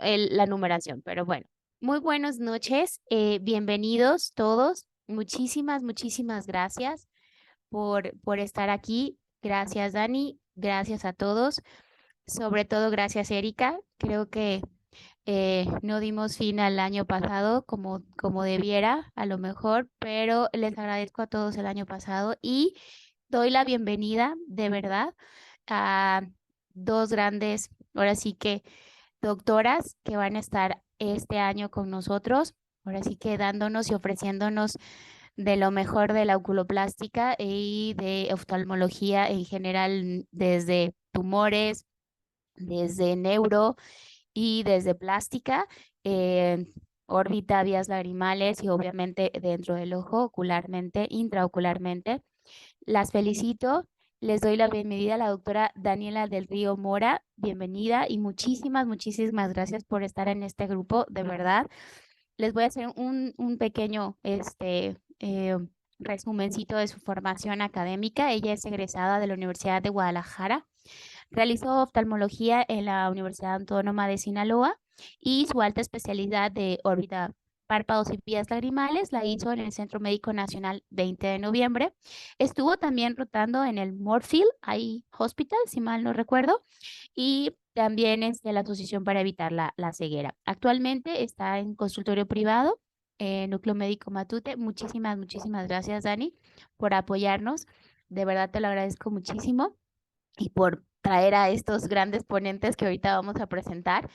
la numeración, pero bueno. Muy buenas noches, bienvenidos todos. Muchísimas, muchísimas gracias por estar aquí. Gracias, Dani. Gracias a todos. Sobre todo, gracias, Erika. Creo que no dimos fin al año pasado como debiera, a lo mejor, pero les agradezco a todos el año pasado y doy la bienvenida, de verdad, a dos grandes, ahora sí que doctoras que van a estar este año con nosotros, ahora sí que dándonos y ofreciéndonos de lo mejor de la oculoplástica y de oftalmología en general, desde tumores, desde neuro y desde plástica, eh, órbita, vías lagrimales y obviamente dentro del ojo, ocularmente, intraocularmente. Las felicito. Les doy la bienvenida a la doctora Daniela del Río Mora. Bienvenida y muchísimas, muchísimas gracias por estar en este grupo, de verdad. Les voy a hacer un pequeño resumencito de su formación académica. Ella es egresada de la Universidad de Guadalajara. Realizó oftalmología en la Universidad Autónoma de Sinaloa y su alta especialidad de órbita, párpados y vías lagrimales la hizo en el Centro Médico Nacional 20 de noviembre. Estuvo también rotando en el Moorfield Eye Hospital, si mal no recuerdo, y también es de la Asociación para Evitar la Ceguera. Actualmente está en consultorio privado, Núcleo Médico Matute. Muchísimas, muchísimas gracias, Dani, por apoyarnos. De verdad te lo agradezco muchísimo y por traer a estos grandes ponentes que ahorita vamos a presentar.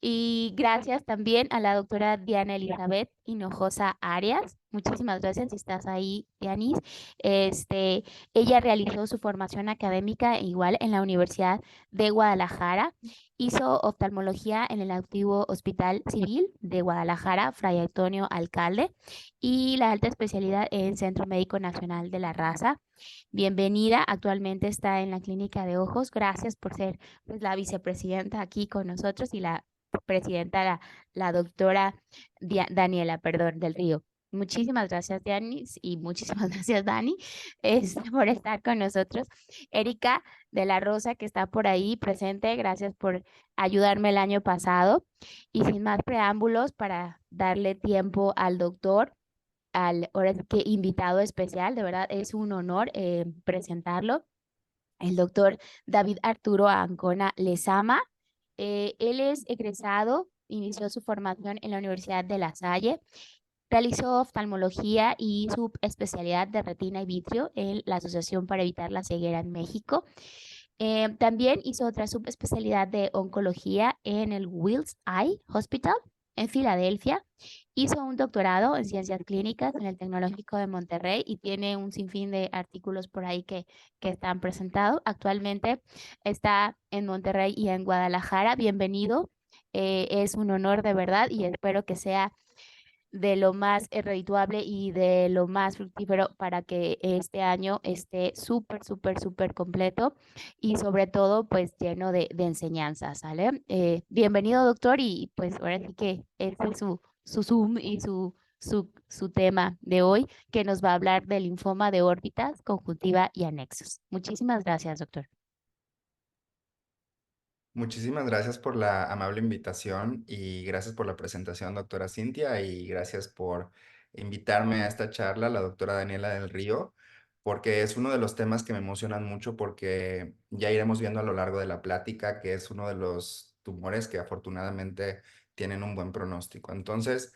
Y gracias también a la doctora Diana Elizabeth Hinojosa Arias. Muchísimas gracias si estás ahí, Dianis. Ella realizó su formación académica igual en la Universidad de Guadalajara. Hizo oftalmología en el antiguo Hospital Civil de Guadalajara, Fray Antonio Alcalde, y la alta especialidad en Centro Médico Nacional de la Raza. Bienvenida, actualmente está en la Clínica de Ojos. Gracias por ser pues, la vicepresidenta aquí con nosotros y la presidenta, la doctora Daniela, perdón, del Río. Muchísimas gracias, Dani, y muchísimas gracias, Dani, por estar con nosotros. Erika de la Rosa, que está por ahí presente, gracias por ayudarme el año pasado. Y sin más preámbulos, para darle tiempo al doctor, al ahora sí que invitado especial, de verdad es un honor presentarlo, el doctor David Arturo Ancona Lezama. Él es egresado, inició su formación en la Universidad de La Salle, realizó oftalmología y subespecialidad de retina y vitrio en la Asociación para Evitar la Ceguera en México. También hizo otra subespecialidad de oncología en el Wills Eye Hospital en Filadelfia. Hizo un doctorado en ciencias clínicas en el Tecnológico de Monterrey y tiene un sinfín de artículos por ahí que están presentados. Actualmente está en Monterrey y en Guadalajara. Bienvenido. Es un honor de verdad y espero que sea de lo más redituable y de lo más fructífero para que este año esté súper, súper, súper completo y sobre todo pues lleno de enseñanzas, ¿sale? Bienvenido, doctor, y pues ahora sí que este es su Zoom y su tema de hoy, que nos va a hablar del linfoma de órbitas, conjuntiva y anexos. Muchísimas gracias, doctor. Muchísimas gracias por la amable invitación y gracias por la presentación, doctora Cintia, y gracias por invitarme a esta charla, la doctora Daniela del Río, porque es uno de los temas que me emocionan mucho porque ya iremos viendo a lo largo de la plática que es uno de los tumores que afortunadamente tienen un buen pronóstico. Entonces,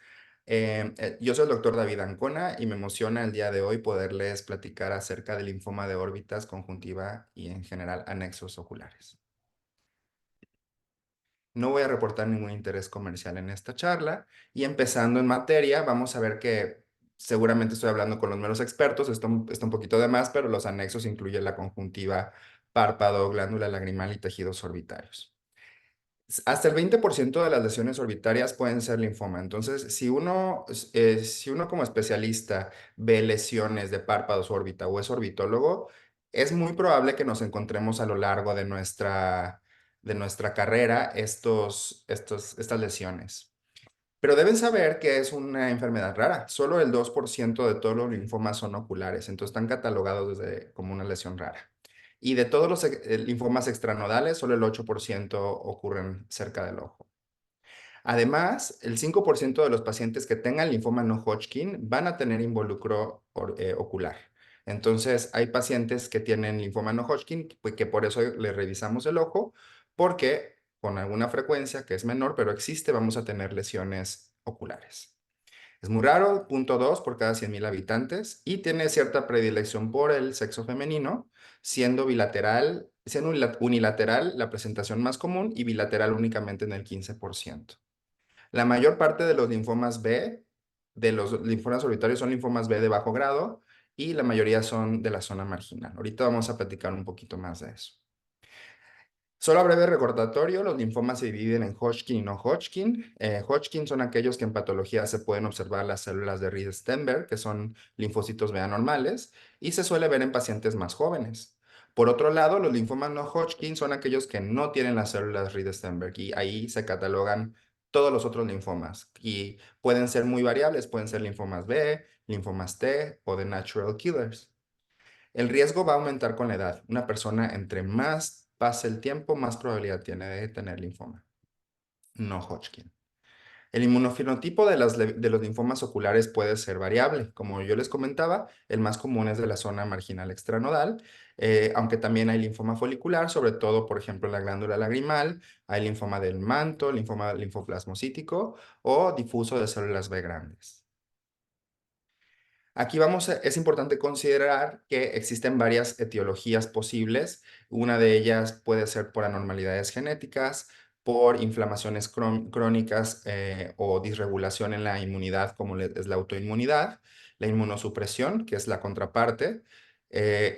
yo soy el doctor David Ancona y me emociona el día de hoy poderles platicar acerca del linfoma de órbitas, conjuntiva y en general anexos oculares. No voy a reportar ningún interés comercial en esta charla y empezando en materia, vamos a ver que seguramente estoy hablando con los meros expertos, esto está un poquito de más, pero los anexos incluyen la conjuntiva, párpado, glándula lagrimal y tejidos orbitarios. Hasta el 20% de las lesiones orbitarias pueden ser linfoma. Entonces, si uno como especialista ve lesiones de párpados, órbita o es orbitólogo, es muy probable que nos encontremos a lo largo de nuestra carrera estas lesiones. Pero deben saber que es una enfermedad rara. Solo el 2% de todos los linfomas son oculares, entonces están catalogados como una lesión rara. Y de todos los linfomas extranodales, solo el 8% ocurren cerca del ojo. Además, el 5% de los pacientes que tengan linfoma no Hodgkin van a tener involucro ocular. Entonces, hay pacientes que tienen linfoma no Hodgkin, pues, que por eso les revisamos el ojo, porque con alguna frecuencia, que es menor, pero existe, vamos a tener lesiones oculares. Es muy raro, 0.2 por cada 100,000 habitantes, y tiene cierta predilección por el sexo femenino, siendo unilateral la presentación más común y bilateral únicamente en el 15%. La mayor parte de los linfomas B, de los linfomas solitarios, son linfomas B de bajo grado y la mayoría son de la zona marginal. Ahorita vamos a platicar un poquito más de eso. Solo a breve recordatorio, los linfomas se dividen en Hodgkin y no Hodgkin. Hodgkin son aquellos que en patología se pueden observar las células de Reed-Steinberg, que son linfocitos B anormales, y se suele ver en pacientes más jóvenes. Por otro lado, los linfomas no Hodgkin son aquellos que no tienen las células Reed-Steinberg, y ahí se catalogan todos los otros linfomas, y pueden ser muy variables, pueden ser linfomas B, linfomas T o de natural killers. El riesgo va a aumentar con la edad. Una persona, entre más pase el tiempo, más probabilidad tiene de tener linfoma, no Hodgkin. El inmunofenotipo de los linfomas oculares puede ser variable. Como yo les comentaba, el más común es de la zona marginal extranodal, aunque también hay linfoma folicular, sobre todo, por ejemplo, en la glándula lagrimal, hay linfoma del manto, linfoma linfoplasmocítico o difuso de células B grandes. Aquí es importante considerar que existen varias etiologías posibles. Una de ellas puede ser por anormalidades genéticas, por inflamaciones crónicas o disregulación en la inmunidad, como es la autoinmunidad, la inmunosupresión, que es la contraparte,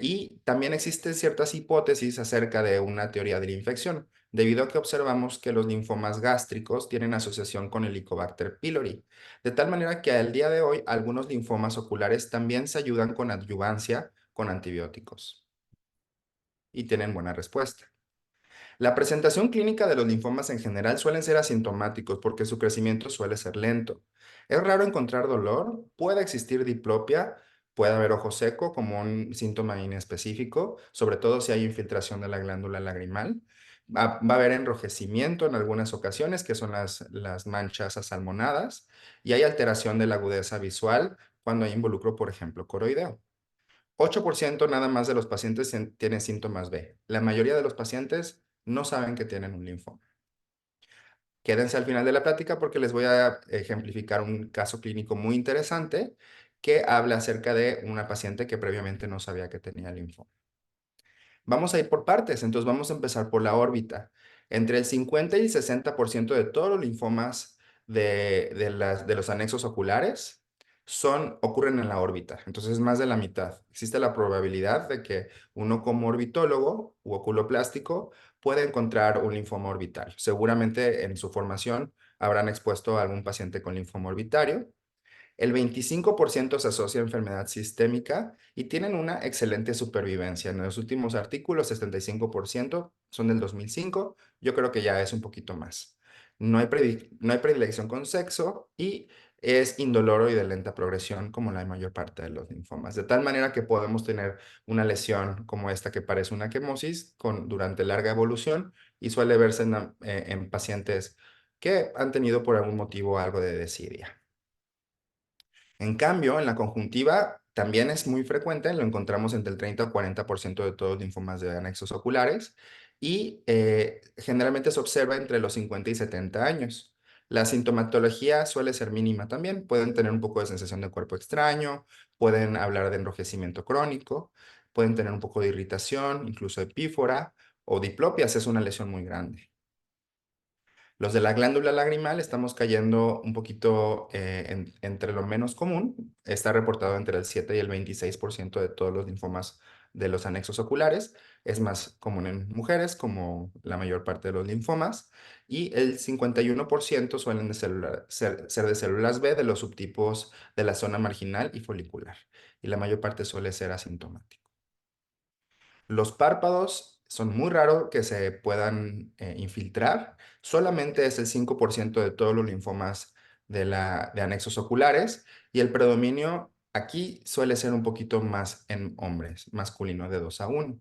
y también existen ciertas hipótesis acerca de una teoría de la infección, debido a que observamos que los linfomas gástricos tienen asociación con el Helicobacter pylori. De tal manera que al día de hoy algunos linfomas oculares también se ayudan con adyuvancia con antibióticos y tienen buena respuesta. La presentación clínica de los linfomas en general suelen ser asintomáticos porque su crecimiento suele ser lento. Es raro encontrar dolor, puede existir diplopia, puede haber ojo seco como un síntoma inespecífico, sobre todo si hay infiltración de la glándula lagrimal. Va a haber enrojecimiento en algunas ocasiones, que son las manchas asalmonadas, y hay alteración de la agudeza visual cuando hay involucro, por ejemplo, coroideo. 8% nada más de los pacientes tienen síntomas B. La mayoría de los pacientes no saben que tienen un linfoma. Quédense al final de la plática porque les voy a ejemplificar un caso clínico muy interesante que habla acerca de una paciente que previamente no sabía que tenía linfoma. Vamos a ir por partes, entonces vamos a empezar por la órbita. Entre el 50 y el 60% de todos los linfomas de los anexos oculares ocurren en la órbita, entonces es más de la mitad. Existe la probabilidad de que uno como orbitólogo u oculoplástico pueda encontrar un linfoma orbitario. Seguramente en su formación habrán expuesto a algún paciente con linfoma orbitario. El 25% se asocia a enfermedad sistémica y tienen una excelente supervivencia. En los últimos artículos, 75% son del 2005. Yo creo que ya es un poquito más. No hay predilección con sexo y es indoloro y de lenta progresión como la mayor parte de los linfomas. De tal manera que podemos tener una lesión como esta que parece una quemosis durante larga evolución y suele verse en pacientes que han tenido por algún motivo algo de desidia. En cambio, en la conjuntiva también es muy frecuente, lo encontramos entre el 30 o 40% de todos los linfomas de anexos oculares y generalmente se observa entre los 50 y 70 años. La sintomatología suele ser mínima también, pueden tener un poco de sensación de cuerpo extraño, pueden hablar de enrojecimiento crónico, pueden tener un poco de irritación, incluso epífora o diplopia si es una lesión muy grande. Los de la glándula lagrimal estamos cayendo un poquito entre lo menos común. Está reportado entre el 7 y el 26% de todos los linfomas de los anexos oculares. Es más común en mujeres, como la mayor parte de los linfomas. Y el 51% suelen ser de células B de los subtipos de la zona marginal y folicular. Y la mayor parte suele ser asintomático. Los párpados son muy raros que se puedan infiltrar. Solamente es el 5% de todos los linfomas de anexos oculares y el predominio aquí suele ser un poquito más en hombres, masculino de 2-1.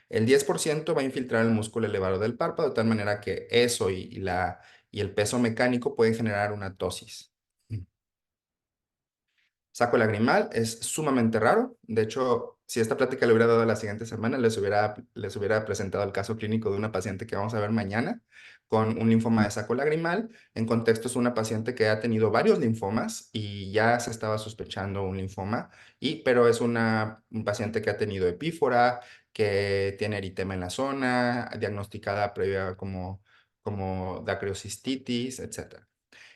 El 10% va a infiltrar el músculo elevado del párpado de tal manera que eso y y el peso mecánico puede generar una tosis. Saco lagrimal es sumamente raro. De hecho, si esta plática le hubiera dado la siguiente semana, les hubiera presentado el caso clínico de una paciente que vamos a ver mañana con un linfoma de saco lagrimal. En contexto, es una paciente que ha tenido varios linfomas y ya se estaba sospechando un linfoma, pero es un paciente que ha tenido epífora, que tiene eritema en la zona, diagnosticada previa como dacreocistitis, etc.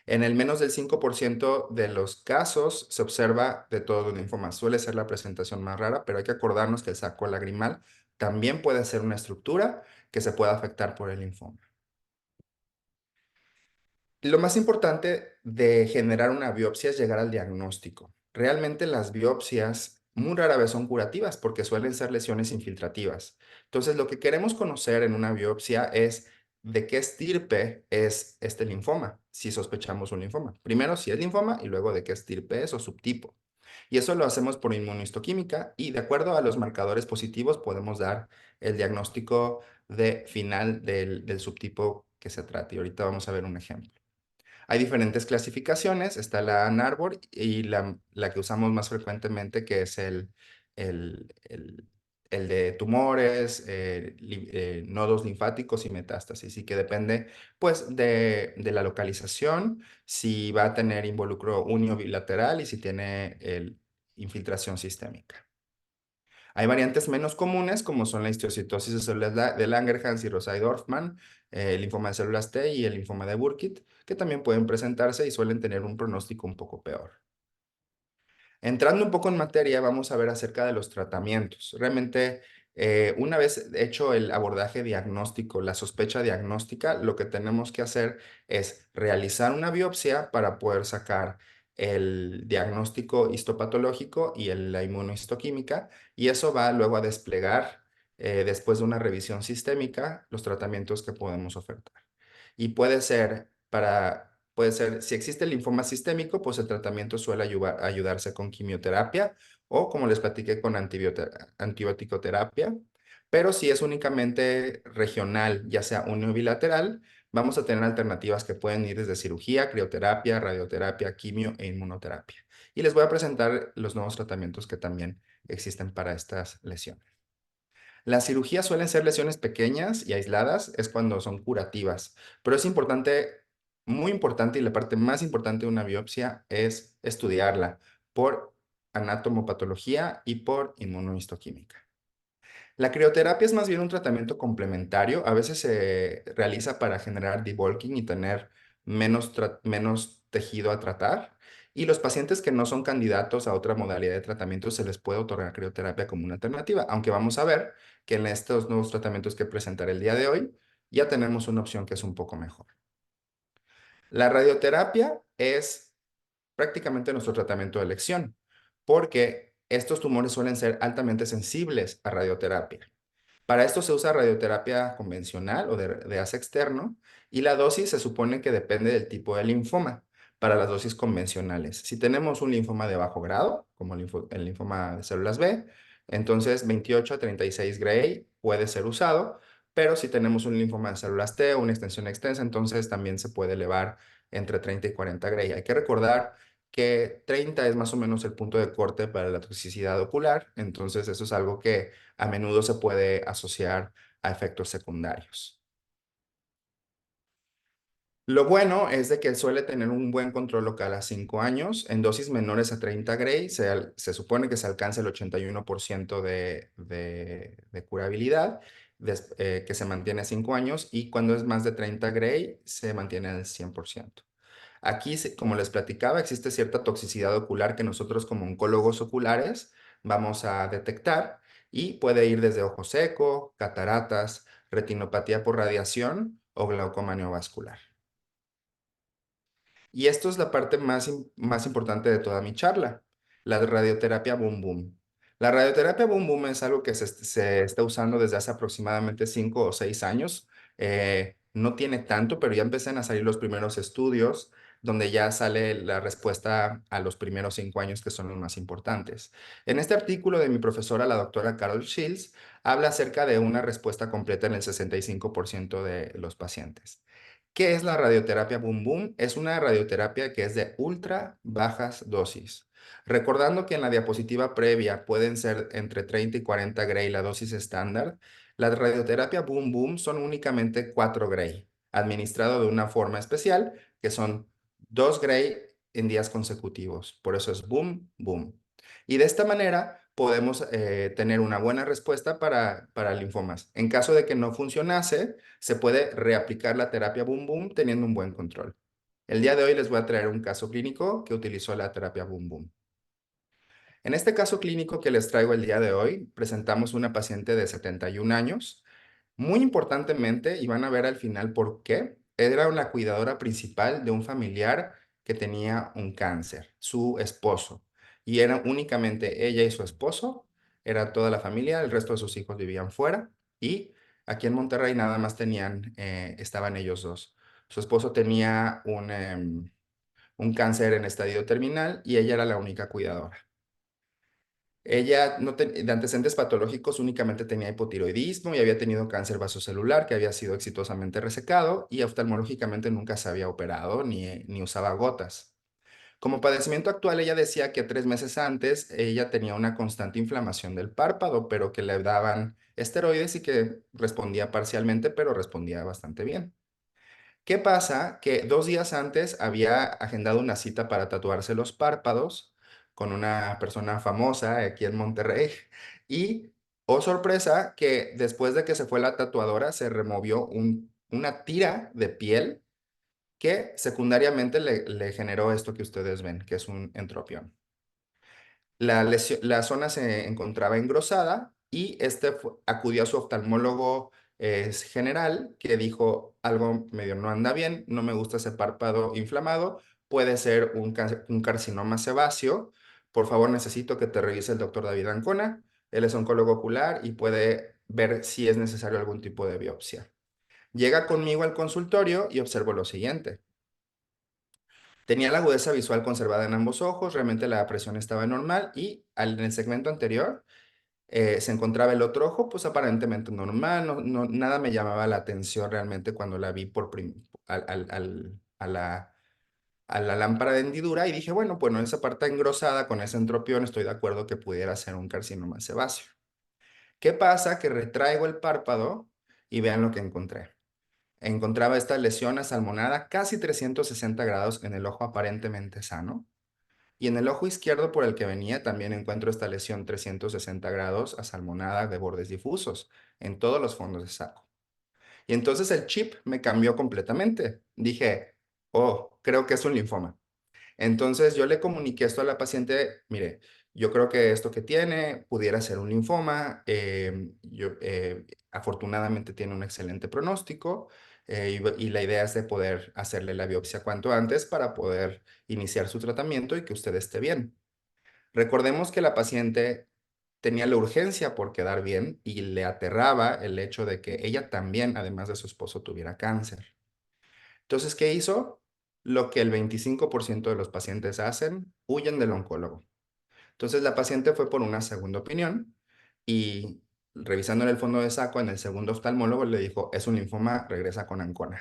En el menos del 5% de los casos se observa de todos los linfomas. Suele ser la presentación más rara, pero hay que acordarnos que el saco lagrimal también puede ser una estructura que se puede afectar por el linfoma. Lo más importante de generar una biopsia es llegar al diagnóstico. Realmente las biopsias muy rara vez son curativas porque suelen ser lesiones infiltrativas. Entonces, lo que queremos conocer en una biopsia es de qué estirpe es este linfoma, si sospechamos un linfoma. Primero, si es linfoma y luego de qué estirpe es o subtipo. Y eso lo hacemos por inmunohistoquímica y de acuerdo a los marcadores positivos podemos dar el diagnóstico de final del subtipo que se trate. Y ahorita vamos a ver un ejemplo. Hay diferentes clasificaciones, está la NARBOR y la que usamos más frecuentemente, que es el, el- el de tumores, nodos linfáticos y metástasis, y que depende pues de la localización, si va a tener involucro unio bilateral y si tiene infiltración sistémica. Hay variantes menos comunes, como son la histiocytosis de células de Langerhans y Rosai-Dorfman, el linfoma de células T y el linfoma de Burkitt, que también pueden presentarse y suelen tener un pronóstico un poco peor. Entrando un poco en materia, vamos a ver acerca de los tratamientos. Realmente, una vez hecho el abordaje diagnóstico, la sospecha diagnóstica, lo que tenemos que hacer es realizar una biopsia para poder sacar el diagnóstico histopatológico y la inmunohistoquímica, y eso va luego a desplegar, después de una revisión sistémica, los tratamientos que podemos ofertar. Y puede ser, si existe el linfoma sistémico, pues el tratamiento suele ayudarse con quimioterapia o, como les platiqué, con antibiótico-terapia. Pero si es únicamente regional, ya sea unilateral, vamos a tener alternativas que pueden ir desde cirugía, crioterapia, radioterapia, quimio e inmunoterapia. Y les voy a presentar los nuevos tratamientos que también existen para estas lesiones. Las cirugías suelen ser lesiones pequeñas y aisladas, es cuando son curativas, pero es importante, muy importante, y la parte más importante de una biopsia es estudiarla por anatomopatología y por inmunohistoquímica. La crioterapia es más bien un tratamiento complementario. A veces se realiza para generar debulking y tener menos tejido a tratar. Y los pacientes que no son candidatos a otra modalidad de tratamiento se les puede otorgar crioterapia como una alternativa, aunque vamos a ver que en estos nuevos tratamientos que presentaré el día de hoy ya tenemos una opción que es un poco mejor. La radioterapia es prácticamente nuestro tratamiento de elección, porque estos tumores suelen ser altamente sensibles a radioterapia. Para esto se usa radioterapia convencional o de asa externo y la dosis se supone que depende del tipo de linfoma para las dosis convencionales. Si tenemos un linfoma de bajo grado, como el linfoma de células B, entonces 28 a 36 Gray puede ser usado, pero si tenemos un linfoma de células T o una extensión extensa, entonces también se puede elevar entre 30 y 40 Gray. Hay que recordar que 30 es más o menos el punto de corte para la toxicidad ocular, entonces eso es algo que a menudo se puede asociar a efectos secundarios. Lo bueno es de que suele tener un buen control local a 5 años. En dosis menores a 30 Gray se supone que se alcanza el 81% de curabilidad, que se mantiene a 5 años, y cuando es más de 30 Gray se mantiene al 100%. Aquí, como les platicaba, existe cierta toxicidad ocular que nosotros como oncólogos oculares vamos a detectar y puede ir desde ojo seco, cataratas, retinopatía por radiación o glaucoma neovascular. Y esto es la parte más importante de toda mi charla, la radioterapia Boom Boom. La radioterapia Boom Boom es algo que se está usando desde hace aproximadamente 5 o 6 años. No tiene tanto, pero ya empiezan a salir los primeros estudios donde ya sale la respuesta a los primeros 5 años, que son los más importantes. En este artículo de mi profesora, la doctora Carol Shields, habla acerca de una respuesta completa en el 65% de los pacientes. ¿Qué es la radioterapia Boom Boom? Es una radioterapia que es de ultra bajas dosis. Recordando que en la diapositiva previa pueden ser entre 30 y 40 Gray la dosis estándar, la radioterapia Boom Boom son únicamente 4 Gray, administrado de una forma especial, que son 2 Gray en días consecutivos. Por eso es Boom Boom. Y de esta manera podemos tener una buena respuesta para linfomas. En caso de que no funcionase, se puede reaplicar la terapia Boom Boom teniendo un buen control. El día de hoy les voy a traer un caso clínico que utilizó la terapia Boom Boom. En este caso clínico que les traigo el día de hoy, presentamos una paciente de 71 años. Muy importantemente, y van a ver al final por qué, era una cuidadora principal de un familiar que tenía un cáncer, su esposo. Y era únicamente ella y su esposo, era toda la familia, el resto de sus hijos vivían fuera. Y aquí en Monterrey nada más estaban ellos dos. Su esposo tenía un cáncer en estadio terminal y ella era la única cuidadora. Ella no de antecedentes patológicos únicamente tenía hipotiroidismo y había tenido cáncer vasocelular que había sido exitosamente resecado y oftalmológicamente nunca se había operado ni usaba gotas. Como padecimiento actual, ella decía que 3 meses antes ella tenía una constante inflamación del párpado, pero que le daban esteroides y que respondía parcialmente, pero respondía bastante bien. ¿Qué pasa? Que 2 días antes había agendado una cita para tatuarse los párpados con una persona famosa aquí en Monterrey y, oh sorpresa, que después de que se fue la tatuadora se removió una tira de piel que secundariamente le generó esto que ustedes ven, que es un entropión. La zona se encontraba engrosada y acudió a su oftalmólogo general que dijo algo medio no anda bien, no me gusta ese párpado inflamado, puede ser un carcinoma sebáceo. Por favor, necesito que te revise el doctor David Ancona. Él es oncólogo ocular y puede ver si es necesario algún tipo de biopsia. Llega conmigo al consultorio y observo lo siguiente. Tenía la agudeza visual conservada en ambos ojos, realmente la presión estaba normal y en el segmento anterior se encontraba el otro ojo, pues aparentemente normal, nada me llamaba la atención realmente cuando la vi a la lámpara de hendidura y dije, bueno, esa parte engrosada con ese entropión estoy de acuerdo que pudiera ser un carcinoma sebáceo. ¿Qué pasa? Que retraigo el párpado y vean lo que encontré. Encontraba esta lesión asalmonada casi 360 grados en el ojo aparentemente sano. Y en el ojo izquierdo por el que venía también encuentro esta lesión 360 grados asalmonada de bordes difusos en todos los fondos de saco. Y entonces el chip me cambió completamente. Dije, oh, creo que es un linfoma. Entonces yo le comuniqué esto a la paciente, mire, yo creo que esto que tiene pudiera ser un linfoma, afortunadamente tiene un excelente pronóstico y la idea es de poder hacerle la biopsia cuanto antes para poder iniciar su tratamiento y que usted esté bien. Recordemos que la paciente tenía la urgencia por quedar bien y le aterraba el hecho de que ella también, además de su esposo, tuviera cáncer. Entonces, ¿qué hizo? Lo que el 25% de los pacientes hacen, huyen del oncólogo. Entonces, la paciente fue por una segunda opinión y revisando en el fondo de saco, en el segundo oftalmólogo le dijo, es un linfoma, regresa con Ancona.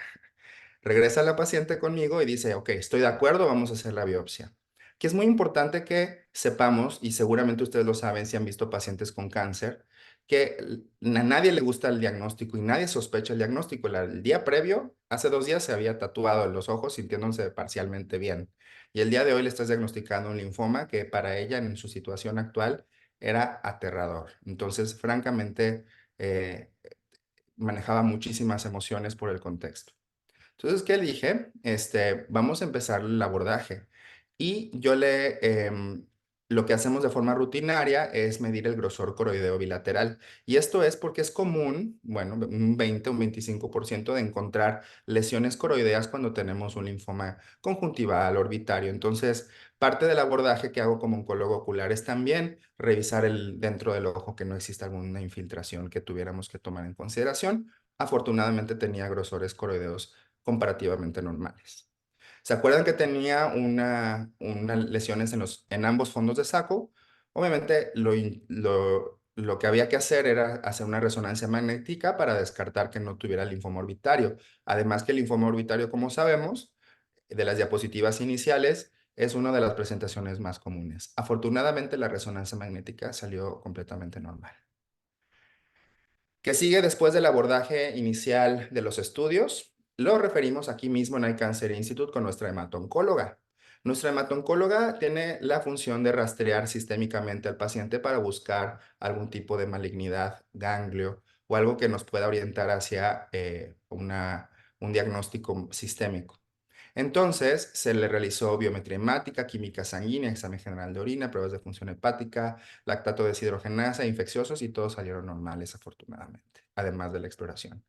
Regresa la paciente conmigo y dice, ok, estoy de acuerdo, vamos a hacer la biopsia. Que es muy importante que sepamos, y seguramente ustedes lo saben si han visto pacientes con cáncer, que a nadie le gusta el diagnóstico y nadie sospecha el diagnóstico. El día previo, hace 2 días, se había tatuado en los ojos sintiéndose parcialmente bien. Y el día de hoy le estás diagnosticando un linfoma que para ella en su situación actual era aterrador. Entonces, francamente, manejaba muchísimas emociones por el contexto. Entonces, ¿qué le dije? Vamos a empezar el abordaje. Y lo que hacemos de forma rutinaria es medir el grosor coroideo bilateral. Y esto es porque es común, bueno, un 20, un 25% de encontrar lesiones coroideas cuando tenemos un linfoma conjuntival, orbitario. Entonces, parte del abordaje que hago como oncólogo ocular es también revisar dentro del ojo que no exista alguna infiltración que tuviéramos que tomar en consideración. Afortunadamente tenía grosores coroideos comparativamente normales. ¿Se acuerdan que tenía unas lesiones en ambos fondos de saco? Obviamente lo que había que hacer era hacer una resonancia magnética para descartar que no tuviera linfoma orbitario. Además que el linfoma orbitario, como sabemos, de las diapositivas iniciales, es una de las presentaciones más comunes. Afortunadamente, la resonancia magnética salió completamente normal. ¿Qué sigue después del abordaje inicial de los estudios? Lo referimos aquí mismo en iCancer Institute con nuestra hematoncóloga. Nuestra hematoncóloga tiene la función de rastrear sistémicamente al paciente para buscar algún tipo de malignidad, ganglio o algo que nos pueda orientar hacia un diagnóstico sistémico. Entonces, se le realizó biometría hemática, química sanguínea, examen general de orina, pruebas de función hepática, lactato deshidrogenasa, infecciosos y todos salieron normales afortunadamente, además de la exploración.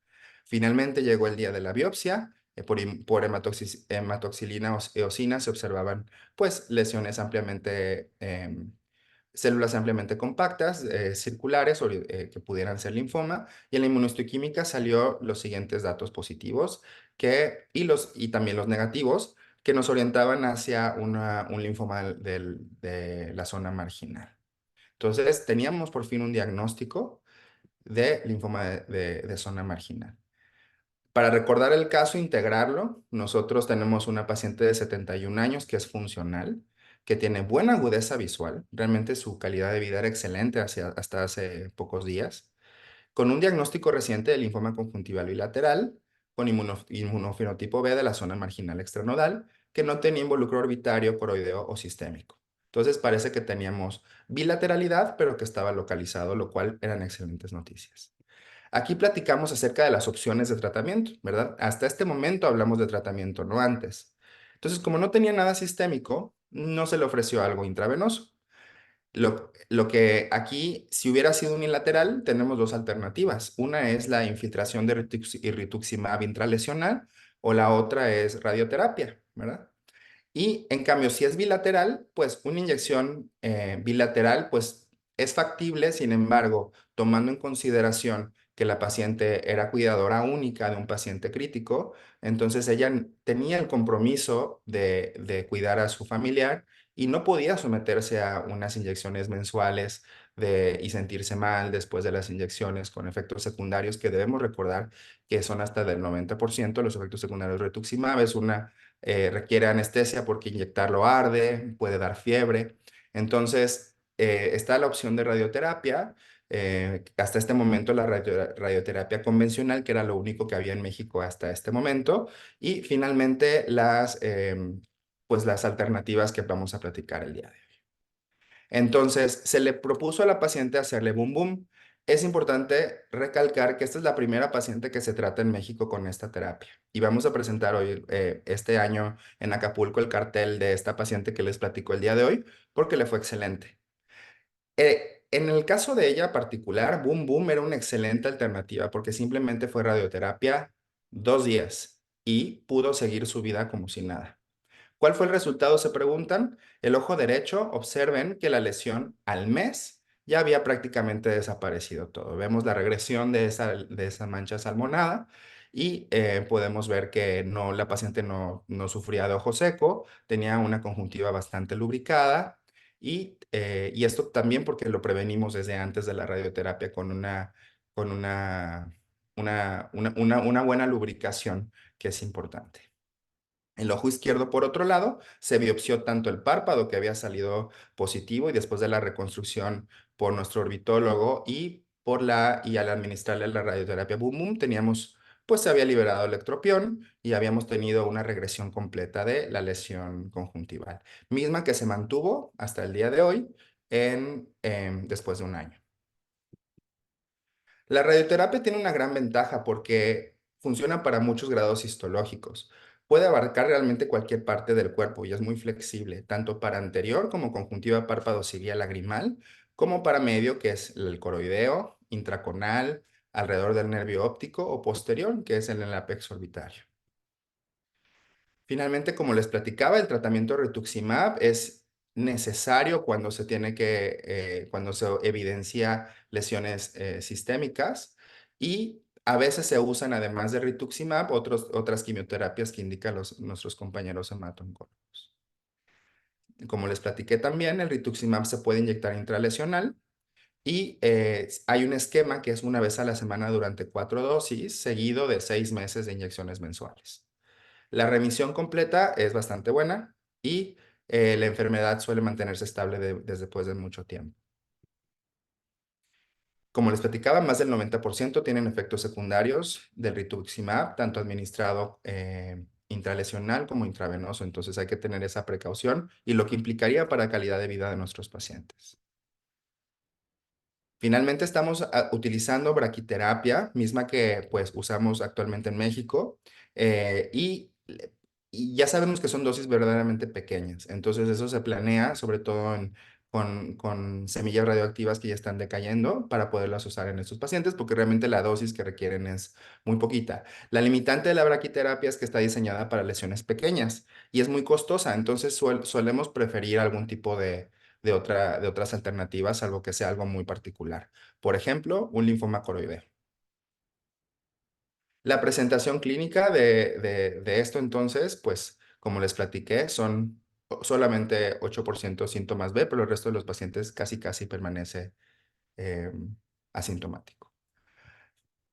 Finalmente llegó el día de la biopsia. Por hematoxilina eosina se observaban pues lesiones ampliamente células ampliamente compactas, circulares, que pudieran ser linfoma, y en la inmunohistoquímica salió los siguientes datos positivos y también los negativos, que nos orientaban hacia un linfoma de la zona marginal. Entonces, teníamos por fin un diagnóstico de linfoma de zona marginal. Para recordar el caso, integrarlo, nosotros tenemos una paciente de 71 años que es funcional, que tiene buena agudeza visual, realmente su calidad de vida era excelente hasta hace pocos días, con un diagnóstico reciente de linfoma conjuntival bilateral, con inmunofenotipo B de la zona marginal extranodal, que no tenía involucro orbitario, coroideo o sistémico. Entonces parece que teníamos bilateralidad, pero que estaba localizado, lo cual eran excelentes noticias. Aquí platicamos acerca de las opciones de tratamiento, ¿verdad? Hasta este momento hablamos de tratamiento, no antes. Entonces, como no tenía nada sistémico, no se le ofreció algo intravenoso. Lo que aquí, si hubiera sido unilateral, tenemos dos alternativas. Una es la infiltración de rituximab intralesional o la otra es radioterapia, ¿verdad? Y en cambio, si es bilateral, pues una inyección bilateral, pues es factible, sin embargo, tomando en consideración que la paciente era cuidadora única de un paciente crítico, entonces ella tenía el compromiso de cuidar a su familiar y no podía someterse a unas inyecciones mensuales y sentirse mal después de las inyecciones con efectos secundarios que debemos recordar que son hasta del 90% los efectos secundarios de rituximab. Requiere anestesia porque inyectarlo arde, puede dar fiebre. Entonces, está la opción de radioterapia. Hasta este momento la radioterapia convencional, que era lo único que había en México hasta este momento. Y finalmente pues las alternativas que vamos a platicar el día de hoy. Entonces, se le propuso a la paciente hacerle boom boom. Es importante recalcar que esta es la primera paciente que se trata en México con esta terapia. Y vamos a presentar hoy, este año en Acapulco, el cartel de esta paciente que les platico el día de hoy, porque le fue excelente. En el caso de ella particular, boom boom era una excelente alternativa porque simplemente fue radioterapia 2 días y pudo seguir su vida como si nada. ¿Cuál fue el resultado? Se preguntan. El ojo derecho, observen que la lesión al mes ya había prácticamente desaparecido todo. Vemos la regresión de esa mancha salmonada y podemos ver que la paciente no sufría de ojo seco, tenía una conjuntiva bastante lubricada y esto también porque lo prevenimos desde antes de la radioterapia con una buena lubricación que es importante. El ojo izquierdo, por otro lado, se biopsió tanto el párpado que había salido positivo y después de la reconstrucción por nuestro orbitólogo y al administrarle la radioterapia Boom Boom, pues se había liberado el ectropión y habíamos tenido una regresión completa de la lesión conjuntival, misma que se mantuvo hasta el día de hoy después de un año. La radioterapia tiene una gran ventaja porque funciona para muchos grados histológicos. Puede abarcar realmente cualquier parte del cuerpo y es muy flexible, tanto para anterior como conjuntiva párpado ciliar lagrimal, como para medio, que es el coroideo, intraconal, alrededor del nervio óptico o posterior, que es el apex orbitario. Finalmente, como les platicaba, el tratamiento de rituximab es necesario cuando se evidencia lesiones sistémicas y a veces se usan, además de rituximab, otras quimioterapias que indican nuestros compañeros hemato-oncólogos. Como les platiqué también, el rituximab se puede inyectar intralesional Y hay un esquema que es una vez a la semana durante 4 dosis, seguido de 6 meses de inyecciones mensuales. La remisión completa es bastante buena y la enfermedad suele mantenerse estable desde después de mucho tiempo. Como les platicaba, más del 90% tienen efectos secundarios del rituximab, tanto administrado intralesional como intravenoso. Entonces hay que tener esa precaución y lo que implicaría para calidad de vida de nuestros pacientes. Finalmente estamos utilizando braquiterapia, misma que pues usamos actualmente en México, eh, y, y ya sabemos que son dosis verdaderamente pequeñas. Entonces eso se planea sobre todo con semillas radioactivas que ya están decayendo para poderlas usar en estos pacientes, porque realmente la dosis que requieren es muy poquita. La limitante de la braquiterapia es que está diseñada para lesiones pequeñas y es muy costosa, entonces solemos preferir algún tipo de otras alternativas, salvo que sea algo muy particular. Por ejemplo, un linfoma coroideo. La presentación clínica de esto entonces, pues como les platiqué, son solamente 8% síntomas B, pero el resto de los pacientes casi permanece eh, asintomático.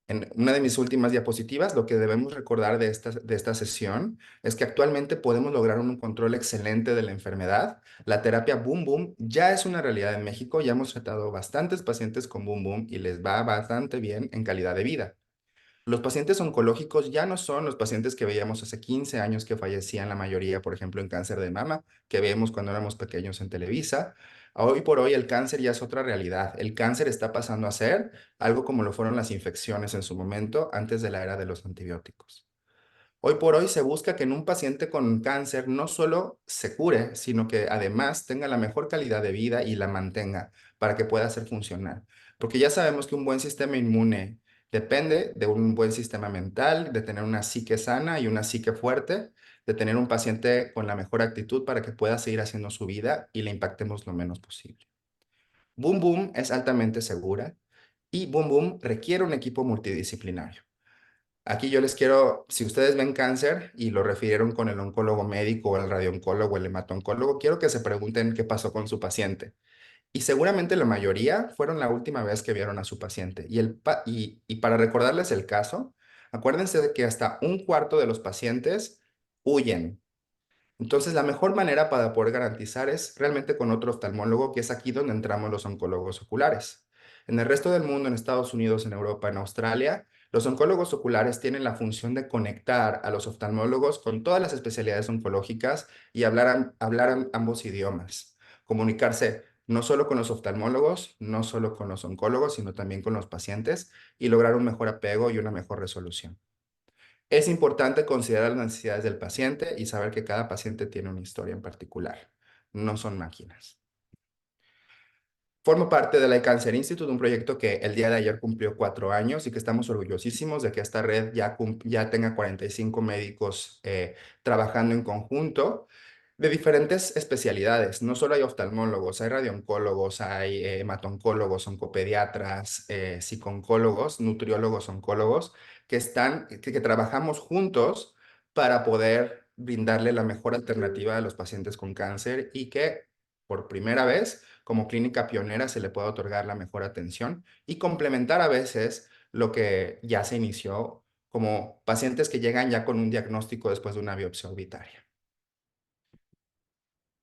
En una de mis últimas diapositivas, lo que debemos recordar de esta sesión es que actualmente podemos lograr un control excelente de la enfermedad. La terapia Boom Boom ya es una realidad en México. Ya hemos tratado bastantes pacientes con Boom Boom y les va bastante bien en calidad de vida. Los pacientes oncológicos ya no son los pacientes que veíamos hace 15 años que fallecían la mayoría, por ejemplo, en cáncer de mama, que veíamos cuando éramos pequeños en Televisa. Hoy por hoy el cáncer ya es otra realidad. El cáncer está pasando a ser algo como lo fueron las infecciones en su momento antes de la era de los antibióticos. Hoy por hoy se busca que en un paciente con cáncer no solo se cure, sino que además tenga la mejor calidad de vida y la mantenga para que pueda ser funcional. Porque ya sabemos que un buen sistema inmune depende de un buen sistema mental, de tener una psique sana y una psique fuerte, de tener un paciente con la mejor actitud para que pueda seguir haciendo su vida y le impactemos lo menos posible. Boom Boom es altamente segura y Boom Boom requiere un equipo multidisciplinario. Aquí yo les quiero, si ustedes ven cáncer y lo refirieron con el oncólogo médico o el radiooncólogo o el hemato-oncólogo, quiero que se pregunten qué pasó con su paciente. Y seguramente la mayoría fueron la última vez que vieron a su paciente. Y para recordarles el caso, acuérdense de que hasta un cuarto de los pacientes huyen. Entonces, la mejor manera para poder garantizar es realmente con otro oftalmólogo, que es aquí donde entramos los oncólogos oculares. En el resto del mundo, en Estados Unidos, en Europa, en Australia, los oncólogos oculares tienen la función de conectar a los oftalmólogos con todas las especialidades oncológicas y hablar ambos idiomas. Comunicarse no solo con los oftalmólogos, no solo con los oncólogos, sino también con los pacientes y lograr un mejor apego y una mejor resolución. Es importante considerar las necesidades del paciente y saber que cada paciente tiene una historia en particular. No son máquinas. Formo parte de la Cancer Institute, un proyecto que el día de ayer cumplió 4 años y que estamos orgullosísimos de que esta red ya tenga 45 médicos trabajando en conjunto de diferentes especialidades. No solo hay oftalmólogos, hay radiooncólogos, hay hematoncólogos, oncopediatras, psicooncólogos, nutriólogos, oncólogos, que trabajamos juntos para poder brindarle la mejor alternativa a los pacientes con cáncer y que por primera vez como clínica pionera se le puede otorgar la mejor atención y complementar a veces lo que ya se inició como pacientes que llegan ya con un diagnóstico después de una biopsia orbitaria.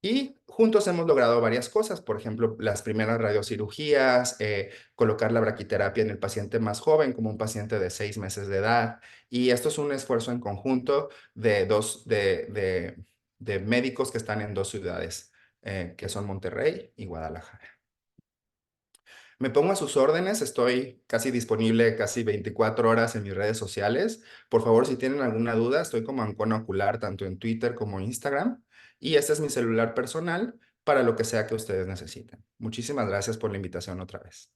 Y juntos hemos logrado varias cosas, por ejemplo, las primeras radiocirugías, colocar la braquiterapia en el paciente más joven, como un paciente de 6 meses de edad. Y esto es un esfuerzo en conjunto de médicos que están en 2 ciudades, que son Monterrey y Guadalajara. Me pongo a sus órdenes, estoy casi disponible casi 24 horas en mis redes sociales. Por favor, si tienen alguna duda, estoy como Ancona Ocular, tanto en Twitter como Instagram. Y este es mi celular personal para lo que sea que ustedes necesiten. Muchísimas gracias por la invitación otra vez.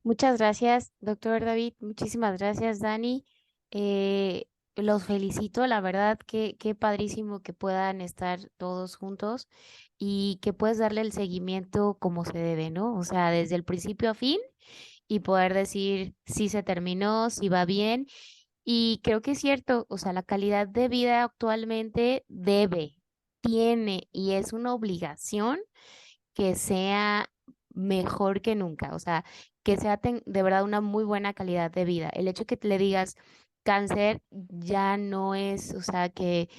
Muchas gracias, doctor David. Muchísimas gracias, Dani. Eh, los felicito, la verdad que qué padrísimo que puedan estar todos juntos y que puedes darle el seguimiento como se debe, ¿no? O sea, desde el principio a fin y poder decir si se terminó, si va bien. Y creo que es cierto, o sea, la calidad de vida actualmente tiene y es una obligación que sea mejor que nunca, o sea, que sea de verdad una muy buena calidad de vida. El hecho que le digas cáncer ya no es, o sea, que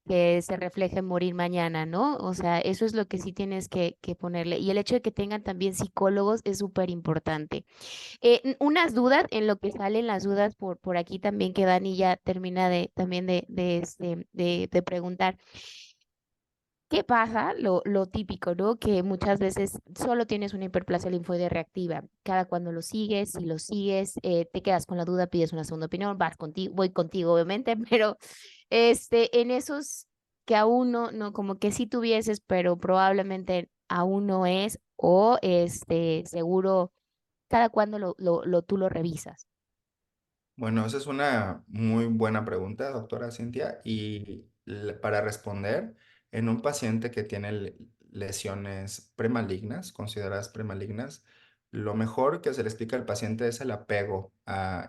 se refleje en morir mañana, ¿no? O sea, eso es lo que sí tienes que ponerle. Y el hecho de que tengan también psicólogos es súper importante. Unas dudas, en lo que salen las dudas por aquí también, que Dani ya termina también de preguntar. ¿Qué pasa? Lo típico, ¿no? Que muchas veces solo tienes una hiperplasia linfoide reactiva. Cada cuando lo sigues, si lo sigues, te quedas con la duda, pides una segunda opinión, vas contigo, voy contigo, obviamente, pero en esos que aún no, como que sí tuvieses, pero probablemente aún no es, o seguro, cada cuando tú lo revisas. Bueno, esa es una muy buena pregunta, doctora Cintia. Y para responder, en un paciente que tiene lesiones premalignas, consideradas premalignas, lo mejor que se le explica al paciente es el apego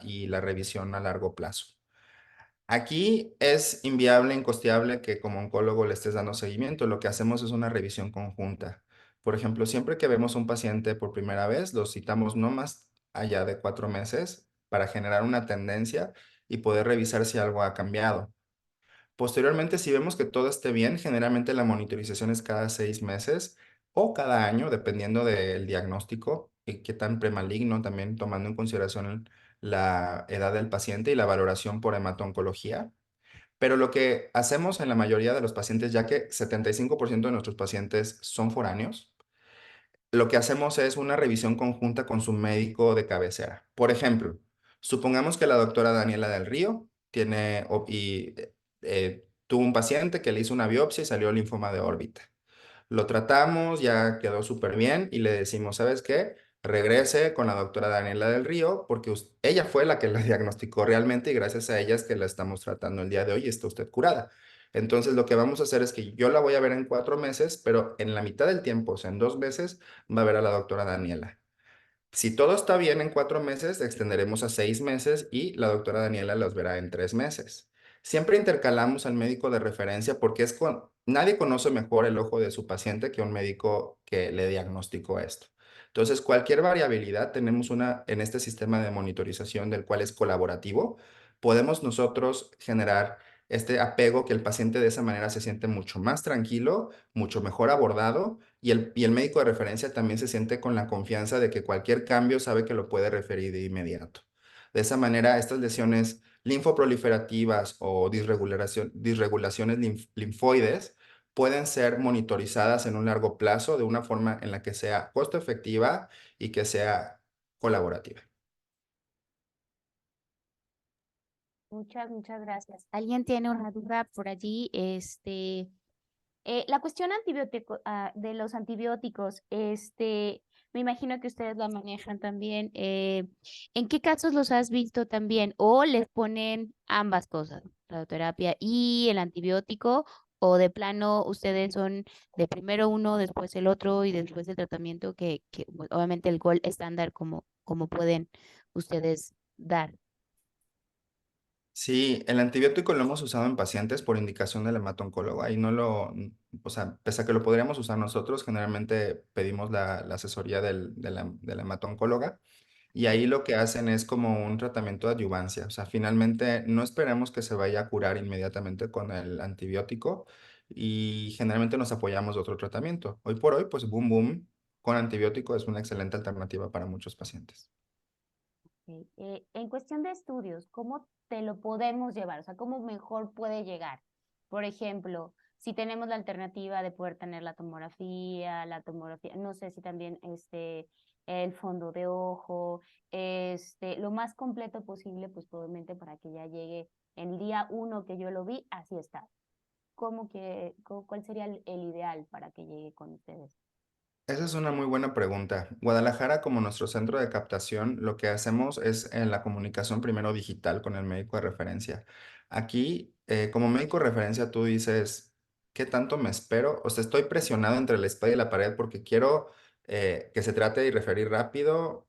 y la revisión a largo plazo. Aquí es inviable, incosteable que como oncólogo le estés dando seguimiento. Lo que hacemos es una revisión conjunta. Por ejemplo, siempre que vemos un paciente por primera vez, lo citamos no más allá de 4 meses para generar una tendencia y poder revisar si algo ha cambiado. Posteriormente, si vemos que todo esté bien, generalmente la monitorización es cada 6 meses o cada año, dependiendo del diagnóstico y qué tan premaligno, también tomando en consideración la edad del paciente y la valoración por hematoncología. Pero lo que hacemos en la mayoría de los pacientes, ya que 75% de nuestros pacientes son foráneos, lo que hacemos es una revisión conjunta con su médico de cabecera. Por ejemplo, supongamos que la doctora Daniela del Río tuvo un paciente que le hizo una biopsia y salió linfoma de órbita. Lo tratamos, ya quedó súper bien y le decimos, ¿sabes qué? Regrese con la doctora Daniela del Río porque ella fue la que la diagnosticó realmente y gracias a ella es que la estamos tratando el día de hoy y está usted curada. Entonces lo que vamos a hacer es que yo la voy a ver en 4 meses, pero en la mitad del tiempo, o sea, en 2 meses, va a ver a la doctora Daniela. Si todo está bien en 4 meses, extenderemos a 6 meses y la doctora Daniela los verá en 3 meses. Siempre intercalamos al médico de referencia porque nadie conoce mejor el ojo de su paciente que un médico que le diagnosticó esto. Entonces, cualquier variabilidad tenemos en este sistema de monitorización del cual es colaborativo, podemos nosotros generar este apego que el paciente de esa manera se siente mucho más tranquilo, mucho mejor abordado y el médico de referencia también se siente con la confianza de que cualquier cambio sabe que lo puede referir de inmediato. De esa manera, estas lesiones linfoproliferativas o disregulaciones linfoides pueden ser monitorizadas en un largo plazo de una forma en la que sea costo efectiva y que sea colaborativa. Muchas gracias. ¿Alguien tiene una duda por allí? La cuestión de los antibióticos, me imagino que ustedes la manejan también. ¿En qué casos los has visto también? ¿O les ponen ambas cosas, radioterapia y el antibiótico? ¿O de plano ustedes son de primero uno, después el otro y después el tratamiento que pues, obviamente el gol estándar como pueden ustedes dar? Sí, el antibiótico lo hemos usado en pacientes por indicación del hemato-oncólogo. Ahí no o sea, pese a que lo podríamos usar nosotros, generalmente pedimos la asesoría de la hemato-oncóloga y ahí lo que hacen es como un tratamiento de adyuvancia. O sea, finalmente no esperemos que se vaya a curar inmediatamente con el antibiótico y generalmente nos apoyamos de otro tratamiento. Hoy por hoy, pues boom, boom, con antibiótico es una excelente alternativa para muchos pacientes. Ok. En cuestión de estudios, ¿cómo te lo podemos llevar? O sea, ¿cómo mejor puede llegar? Por ejemplo, si tenemos la alternativa de poder tener la tomografía, no sé si también el fondo de ojo, lo más completo posible, pues probablemente para que ya llegue el día uno que yo lo vi, así está. ¿Cuál sería el ideal para que llegue con ustedes? Esa es una muy buena pregunta. Guadalajara, como nuestro centro de captación, lo que hacemos es en la comunicación primero digital con el médico de referencia. Aquí, como médico de referencia, tú dices, ¿qué tanto me espero? O sea, estoy presionado entre la espada y la pared porque quiero que se trate de referir rápido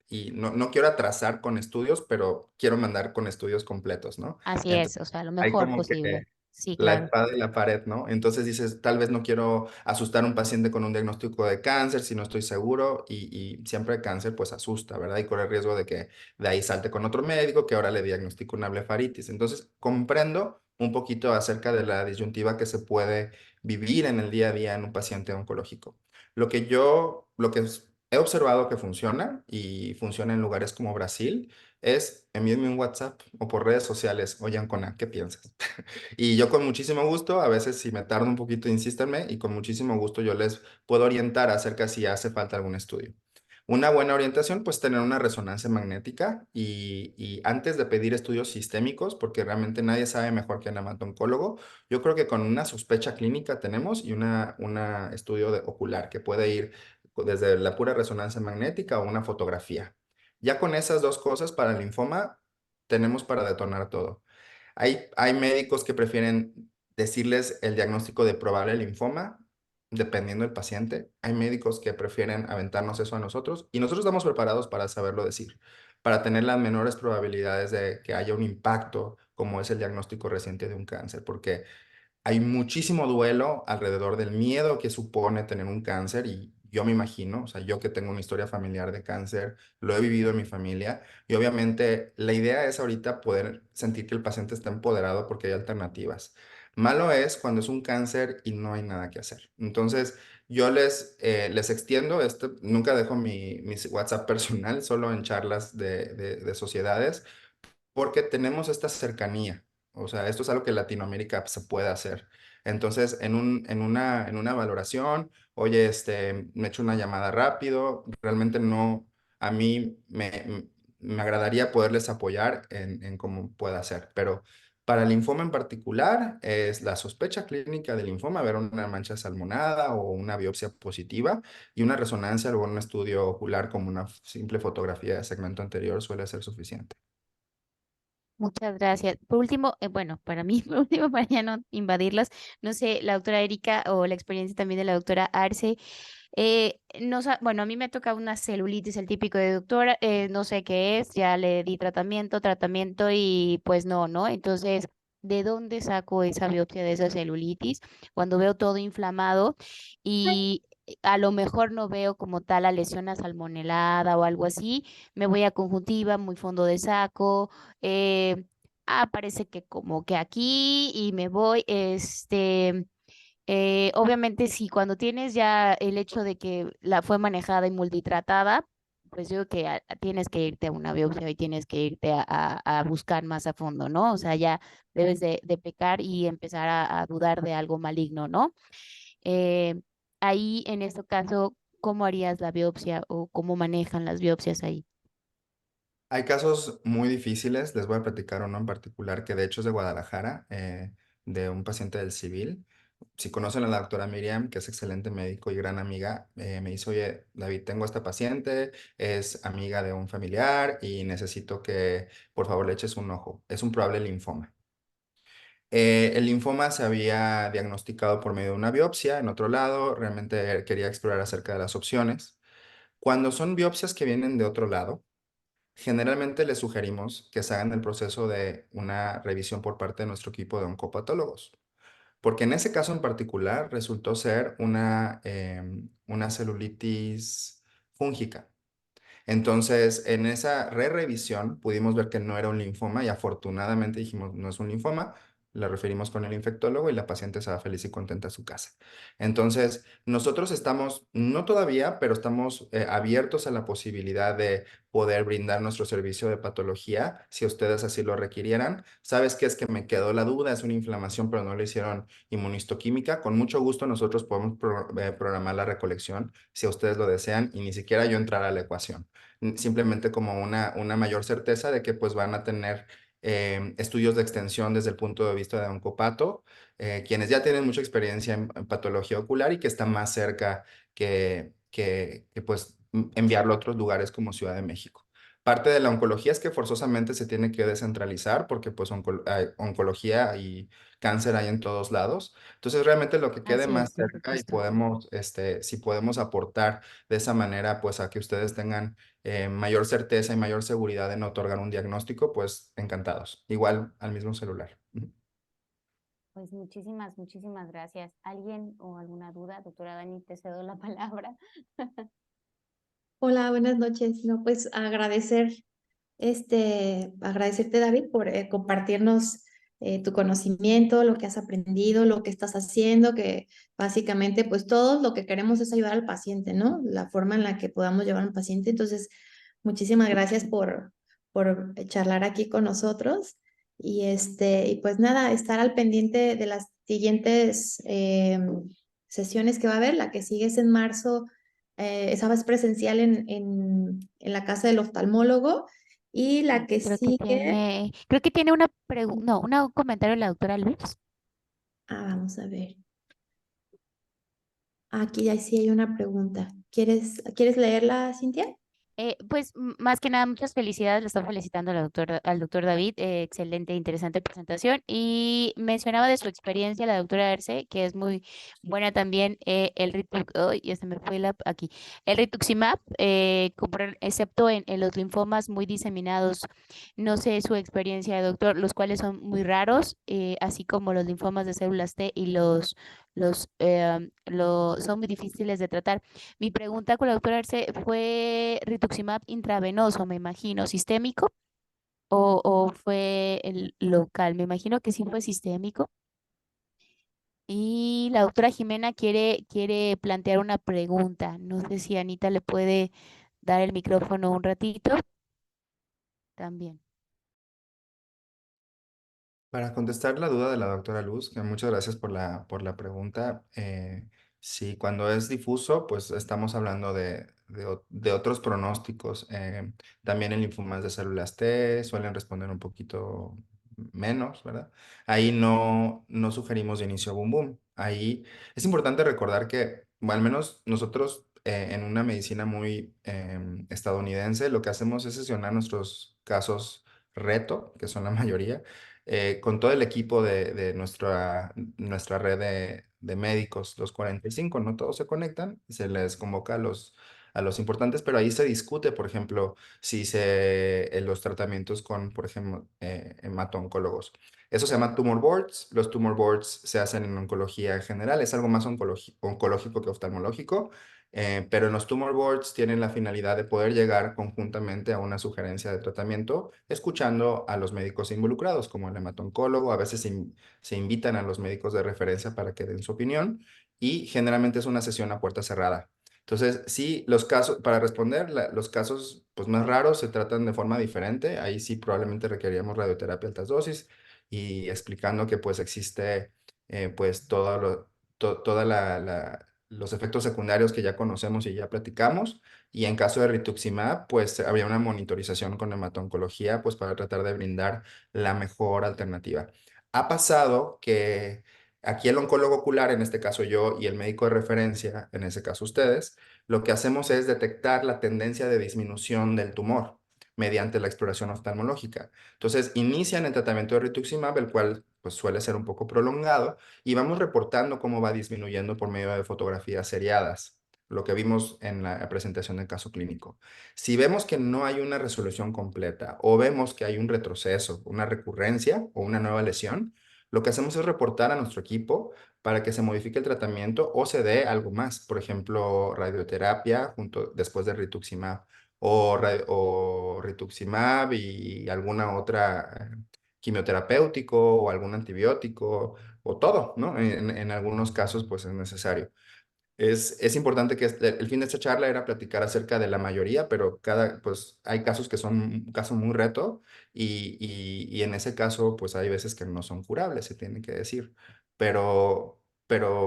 y no quiero atrasar con estudios, pero quiero mandar con estudios completos, ¿no? Así es, Entonces, o sea, lo hay mejor como que posible. Sí, la claro. espada y la pared, ¿no? Entonces dices, tal vez no quiero asustar a un paciente con un diagnóstico de cáncer si no estoy seguro y siempre cáncer pues asusta, ¿verdad? Y corre el riesgo de que de ahí salte con otro médico que ahora le diagnostique una blefaritis. Entonces comprendo un poquito acerca de la disyuntiva que se puede vivir en el día a día en un paciente oncológico. He observado que funciona y funciona en lugares como Brasil es envíenme un WhatsApp o por redes sociales, oye, Ancona, ¿qué piensas? Y yo con muchísimo gusto, a veces si me tardo un poquito, insístanme y con muchísimo gusto yo les puedo orientar acerca si hace falta algún estudio. Una buena orientación, pues tener una resonancia magnética y antes de pedir estudios sistémicos, porque realmente nadie sabe mejor que un hemato-oncólogo, yo creo que con una sospecha clínica tenemos y una estudio ocular que puede ir desde la pura resonancia magnética o una fotografía. Ya con esas dos cosas para el linfoma tenemos para detonar todo. Hay médicos que prefieren decirles el diagnóstico de probable linfoma, dependiendo del paciente. Hay médicos que prefieren aventarnos eso a nosotros y nosotros estamos preparados para saberlo decir, para tener las menores probabilidades de que haya un impacto, como es el diagnóstico reciente de un cáncer, porque hay muchísimo duelo alrededor del miedo que supone tener un cáncer y yo me imagino, o sea, yo que tengo una historia familiar de cáncer, lo he vivido en mi familia y obviamente la idea es ahorita poder sentir que el paciente está empoderado porque hay alternativas. Malo es cuando es un cáncer y no hay nada que hacer. Entonces, yo les extiendo, nunca dejo mi WhatsApp personal, solo en charlas de sociedades porque tenemos esta cercanía. O sea, esto es algo que en Latinoamérica se puede hacer. Entonces, en una valoración, oye, me echo una llamada rápido, realmente no, a mí me agradaría poderles apoyar en cómo pueda hacer, pero para el linfoma en particular, es la sospecha clínica del linfoma, ver una mancha salmonada o una biopsia positiva y una resonancia o un estudio ocular como una simple fotografía de segmento anterior suele ser suficiente. Muchas gracias. Por último, bueno, para mí, por último, para ya no invadirlas, no sé, la doctora Erika o la experiencia también de la doctora Arce, no, bueno, a mí me toca una celulitis, el típico de doctora, no sé qué es, ya le di tratamiento y pues no, ¿no? Entonces, ¿de dónde saco esa biopsia de esa celulitis? Cuando veo todo inflamado y a lo mejor no veo como tal la lesión asalmonelada o algo así, me voy a conjuntiva, muy fondo de saco, parece que como que aquí y me voy, obviamente, sí, cuando tienes ya el hecho de que la fue manejada y multitratada, pues yo creo que tienes que irte a una biopsia y tienes que irte a buscar más a fondo, ¿no? O sea, ya debes de pecar y empezar a dudar de algo maligno, ¿no? Eh, ahí, en este caso, ¿cómo harías la biopsia o cómo manejan las biopsias ahí? Hay casos muy difíciles, les voy a platicar uno en particular que de hecho es de Guadalajara, de un paciente del civil. Si conocen a la doctora Miriam, que es excelente médico y gran amiga, me dice, oye, David, tengo esta paciente, es amiga de un familiar y necesito que por favor le eches un ojo. Es un probable linfoma. El linfoma se había diagnosticado por medio de una biopsia en otro lado, realmente quería explorar acerca de las opciones. Cuando son biopsias que vienen de otro lado, generalmente les sugerimos que se hagan el proceso de una revisión por parte de nuestro equipo de oncopatólogos, porque en ese caso en particular resultó ser una celulitis fúngica. Entonces, en esa re-revisión pudimos ver que no era un linfoma y afortunadamente dijimos, no es un linfoma, la referimos con el infectólogo y la paciente se va feliz y contenta a su casa. Entonces, nosotros estamos, no todavía, pero estamos abiertos a la posibilidad de poder brindar nuestro servicio de patología si ustedes así lo requirieran. ¿Sabes qué es que me quedó la duda? Es una inflamación, pero no le hicieron inmunistoquímica. Con mucho gusto nosotros podemos programar la recolección si ustedes lo desean y ni siquiera yo entrar a la ecuación simplemente como una mayor certeza de que pues van a tener estudios de extensión desde el punto de vista de oncopato, quienes ya tienen mucha experiencia en patología ocular y que está más cerca que pues enviarlo a otros lugares como Ciudad de México. Parte de la oncología es que forzosamente se tiene que descentralizar porque pues oncología y cáncer hay en todos lados. Entonces realmente lo que quede Así más es, por cerca y supuesto. podemos, si podemos aportar de esa manera pues a que ustedes tengan mayor certeza y mayor seguridad en otorgar un diagnóstico, pues encantados. Igual al mismo celular. Ujú. Pues muchísimas gracias. ¿Alguien o alguna duda? Doctora Dani, te cedo la palabra. Hola, buenas noches. No, pues agradecerte, David, por compartirnos tu conocimiento, lo que has aprendido, lo que estás haciendo, que básicamente, pues todos lo que queremos es ayudar al paciente, ¿no? La forma en la que podamos llevar al paciente. Entonces, muchísimas gracias por charlar aquí con nosotros. Y pues nada, estar al pendiente de las siguientes sesiones que va a haber. La que sigue es en marzo, esa vez presencial en la casa del oftalmólogo. Y la que sigue, Creo que tiene una pregunta, no, un comentario la doctora Luz. vamos a ver. Aquí ya sí hay una pregunta. ¿Quieres leerla, Cintia? Pues más que nada, muchas felicidades. Le estoy felicitando al doctor David. Excelente, interesante presentación. Y mencionaba de su experiencia la doctora Erce, que es muy buena también. Ay, ya se me fue aquí. El rituximab, excepto en los linfomas muy diseminados. No sé su experiencia, doctor, los cuales son muy raros, así como los linfomas de células T y son muy difíciles de tratar. Mi pregunta con la doctora Arce fue rituximab intravenoso, me imagino, sistémico, o fue el local, me imagino que sí fue sistémico. Y la doctora Jimena quiere plantear una pregunta. No sé si Anita le puede dar el micrófono un ratito también. Para contestar la duda de la doctora Luz, que muchas gracias por la pregunta. Sí, cuando es difuso, pues estamos hablando de otros pronósticos. También en linfomas de células T suelen responder un poquito menos, ¿verdad? Ahí no sugerimos de inicio boom boom. Ahí es importante recordar que, bueno, al menos nosotros en una medicina muy estadounidense, lo que hacemos es sesionar nuestros casos reto, que son la mayoría, con todo el equipo de nuestra red de médicos, los 45, no todos se conectan, se les convoca a los importantes, pero ahí se discute, por ejemplo, los tratamientos con, por ejemplo, hemato-oncólogos. Eso se llama tumor boards. Los tumor boards se hacen en oncología en general, es algo más oncológico que oftalmológico. Pero en los tumor boards tienen la finalidad de poder llegar conjuntamente a una sugerencia de tratamiento, escuchando a los médicos involucrados, como el hematoncólogo. A veces se invitan a los médicos de referencia para que den su opinión y generalmente es una sesión a puerta cerrada. Entonces, sí, los casos, para responder, los casos pues, más raros se tratan de forma diferente. Ahí sí probablemente requeríamos radioterapia altas dosis y explicando que pues existe pues toda los efectos secundarios que ya conocemos y ya platicamos. Y en caso de rituximab, pues había una monitorización con hemato-oncología, pues para tratar de brindar la mejor alternativa. Ha pasado que aquí el oncólogo ocular, en este caso yo, y el médico de referencia, en ese caso ustedes, lo que hacemos es detectar la tendencia de disminución del tumor mediante la exploración oftalmológica. Entonces, inician el tratamiento de rituximab, el cual pues suele ser un poco prolongado, y vamos reportando cómo va disminuyendo por medio de fotografías seriadas, lo que vimos en la presentación del caso clínico. Si vemos que no hay una resolución completa o vemos que hay un retroceso, una recurrencia o una nueva lesión, lo que hacemos es reportar a nuestro equipo para que se modifique el tratamiento o se dé algo más, por ejemplo, radioterapia después de rituximab o rituximab y alguna otra quimioterapéutico o algún antibiótico o todo, ¿no? En algunos casos, pues es necesario. Es importante que el fin de esta charla era platicar acerca de la mayoría, pero pues hay casos que son un caso muy reto y en ese caso, pues hay veces que no son curables, se tiene que decir. Pero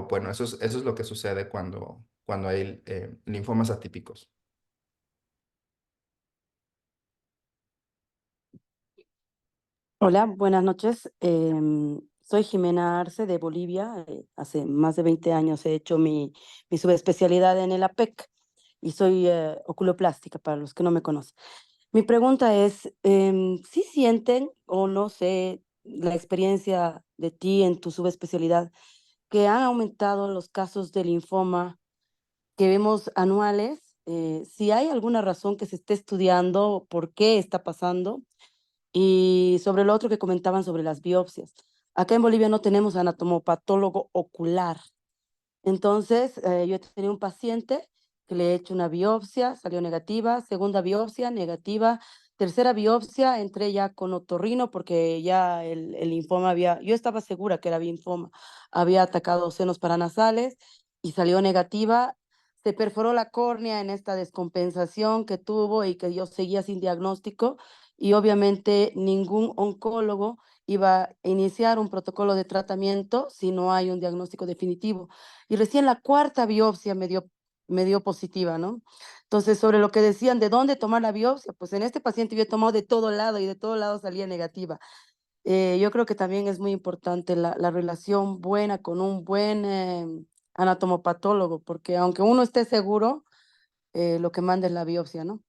bueno, eso es lo que sucede cuando hay linfomas atípicos. Hola, buenas noches. Soy Jimena Arce de Bolivia. Hace más de 20 años he hecho mi subespecialidad en el APEC y soy oculoplástica para los que no me conocen. Mi pregunta es, ¿sí sienten o no sé la experiencia de ti en tu subespecialidad que han aumentado los casos de linfoma que vemos anuales? Si hay alguna razón que se esté estudiando, por qué está pasando. Y sobre lo otro que comentaban sobre las biopsias, Acá en Bolivia no tenemos anatomopatólogo ocular. Entonces, yo tenía un paciente que le he hecho una biopsia, salió negativa, segunda biopsia, negativa, tercera biopsia, entré ya con otorrino porque ya el linfoma había, yo estaba segura que era linfoma, había atacado senos paranasales y salió negativa. Se perforó la córnea en esta descompensación que tuvo y que yo seguía sin diagnóstico y obviamente ningún oncólogo iba a iniciar un protocolo de tratamiento si no hay un diagnóstico definitivo. Y recién la cuarta biopsia me dio positiva, ¿no? Entonces, sobre lo que decían de dónde tomar la biopsia, pues en este paciente yo he tomado de todo lado y de todo lado salía negativa. Yo creo que también es muy importante la relación buena con un buen anatomopatólogo, porque aunque uno esté seguro, lo que manda es la biopsia, ¿no?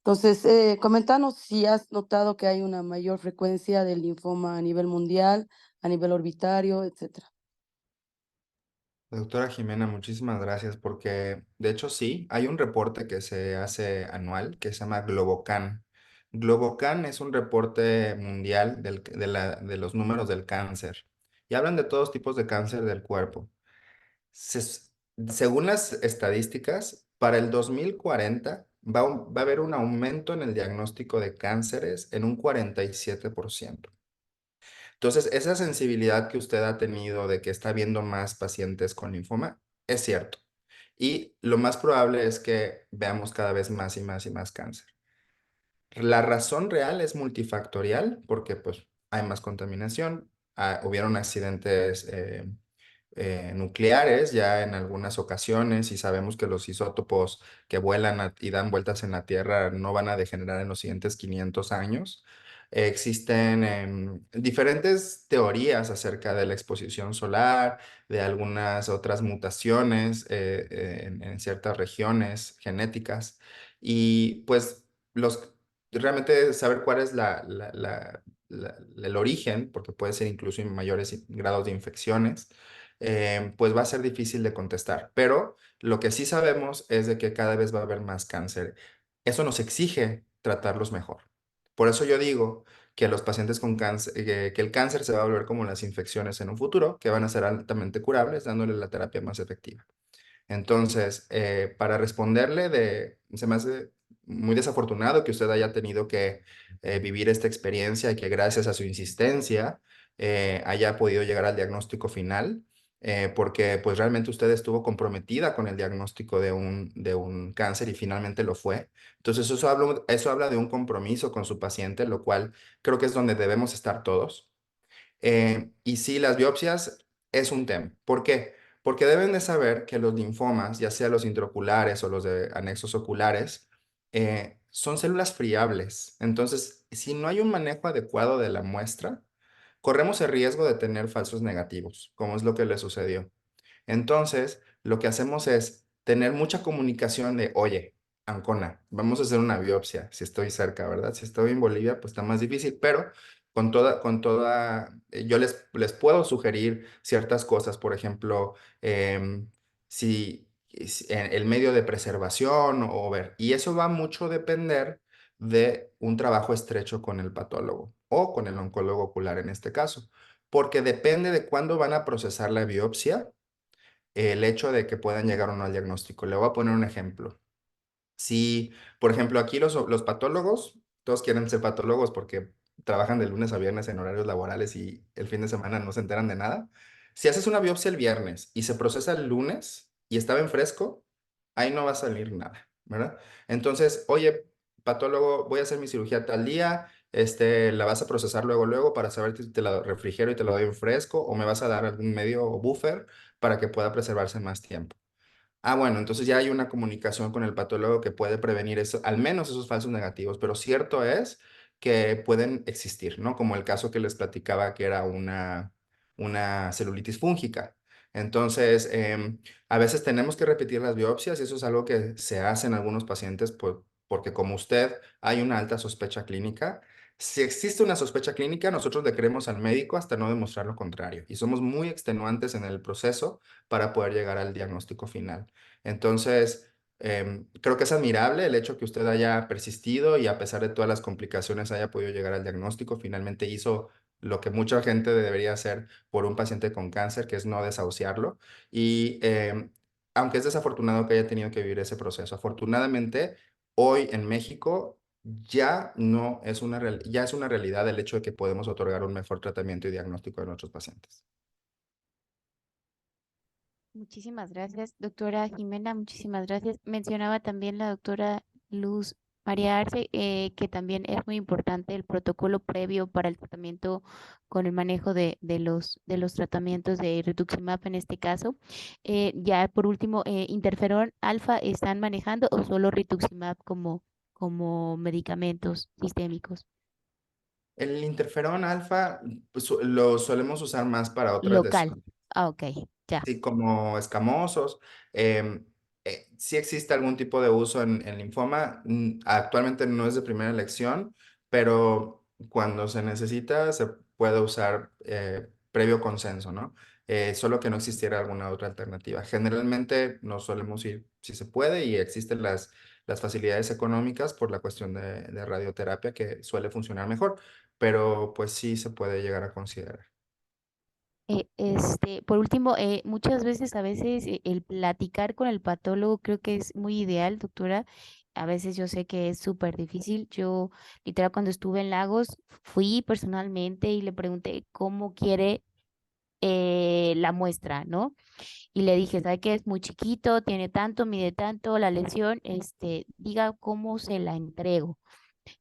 Entonces, comentanos si has notado que hay una mayor frecuencia del linfoma a nivel mundial, a nivel orbitario, etcétera. Doctora Jimena, muchísimas gracias porque de hecho sí, hay un reporte que se hace anual que se llama Globocan. Globocan es un reporte mundial de los números del cáncer y hablan de todos tipos de cáncer del cuerpo. Se- Según las estadísticas, para el 2040 va a haber un aumento en el diagnóstico de cánceres en un 47%. Entonces, esa sensibilidad que usted ha tenido de que está viendo más pacientes con linfoma, es cierto. Y lo más probable es que veamos cada vez más y más y más cáncer. La razón real es multifactorial porque pues hay más contaminación, hubieron accidentes nucleares ya en algunas ocasiones y sabemos que los isótopos que vuelan y dan vueltas en la Tierra no van a degenerar en los siguientes 500 años. Existen diferentes teorías acerca de la exposición solar, de algunas otras mutaciones en ciertas regiones genéticas y pues los realmente saber cuál es el origen, porque puede ser incluso en mayores grados de infecciones, pues va a ser difícil de contestar. Pero lo que sí sabemos es de que cada vez va a haber más cáncer. Eso nos exige tratarlos mejor. Por eso yo digo que los pacientes con cáncer, que el cáncer se va a volver como las infecciones en un futuro, que van a ser altamente curables, dándole la terapia más efectiva. Entonces, para responderle se me hace muy desafortunado que usted haya tenido que vivir esta experiencia y que gracias a su insistencia haya podido llegar al diagnóstico final, porque pues realmente usted estuvo comprometida con el diagnóstico de un cáncer y finalmente lo fue. Entonces, eso habla de un compromiso con su paciente, lo cual creo que es donde debemos estar todos. Y sí, las biopsias es un tema. ¿Por qué? Porque deben de saber que los linfomas, ya sea los intraoculares o los de anexos oculares, son células friables. Entonces, si no hay un manejo adecuado de la muestra, corremos el riesgo de tener falsos negativos, como es lo que le sucedió. Entonces, lo que hacemos es tener mucha comunicación de, oye, Ancona, vamos a hacer una biopsia, si estoy cerca, ¿verdad? Si estoy en Bolivia, pues está más difícil, pero yo les puedo sugerir ciertas cosas, por ejemplo, si en el medio de preservación o ver, y eso va mucho a depender de un trabajo estrecho con el patólogo o con el oncólogo ocular en este caso, porque depende de cuándo van a procesar la biopsia el hecho de que puedan llegar o no al diagnóstico. Le voy a poner un ejemplo. Si, por ejemplo, aquí los patólogos, todos quieren ser patólogos porque trabajan de lunes a viernes en horarios laborales y el fin de semana no se enteran de nada. Si haces una biopsia el viernes y se procesa el lunes y estaba en fresco, ahí no va a salir nada, ¿verdad? Entonces, oye, patólogo, voy a hacer mi cirugía tal día, la vas a procesar luego, luego para saber si te la refrigero y te la doy en fresco o me vas a dar algún medio buffer para que pueda preservarse más tiempo. Ah, bueno, entonces ya hay una comunicación con el patólogo que puede prevenir eso, al menos esos falsos negativos, pero cierto es que pueden existir, ¿no? Como el caso que les platicaba que era una celulitis fúngica. Entonces, a veces tenemos que repetir las biopsias y eso es algo que se hace en algunos pacientes porque como usted hay una alta sospecha clínica. Si existe una sospecha clínica, nosotros le creemos al médico hasta no demostrar lo contrario y somos muy extenuantes en el proceso para poder llegar al diagnóstico final. Entonces, creo que es admirable el hecho que usted haya persistido y a pesar de todas las complicaciones haya podido llegar al diagnóstico. Finalmente hizo lo que mucha gente debería hacer por un paciente con cáncer, que es no desahuciarlo. Y aunque es desafortunado que haya tenido que vivir ese proceso, afortunadamente hoy en México ya no es ya es una realidad el hecho de que podemos otorgar un mejor tratamiento y diagnóstico a nuestros pacientes. Muchísimas gracias, doctora Jimena, muchísimas gracias. Mencionaba también la doctora Luz María Arce, que también es muy importante el protocolo previo para el tratamiento con el manejo de los tratamientos de rituximab en este caso. Ya por último, interferón alfa, ¿están manejando o solo rituximab como medicamentos sistémicos? El interferón alfa pues, lo solemos usar más para otras Local. lesiones. Ah, ok, ya. Sí, como escamosos. Sí existe algún tipo de uso en linfoma. Actualmente no es de primera elección, pero cuando se necesita se puede usar previo consenso, ¿no? Solo que no existiera alguna otra alternativa. Generalmente nos solemos ir si se puede y existen las facilidades económicas por la cuestión de radioterapia que suele funcionar mejor, pero pues sí se puede llegar a considerar. Por último, muchas veces, a veces, el platicar con el patólogo creo que es muy ideal, doctora. A veces yo sé que es súper difícil. Yo, literal, cuando estuve en Lagos, fui personalmente y le pregunté cómo quiere la muestra, ¿no? Y le dije, ¿sabe qué? Es muy chiquito, tiene tanto, mide tanto, la lesión, diga cómo se la entrego.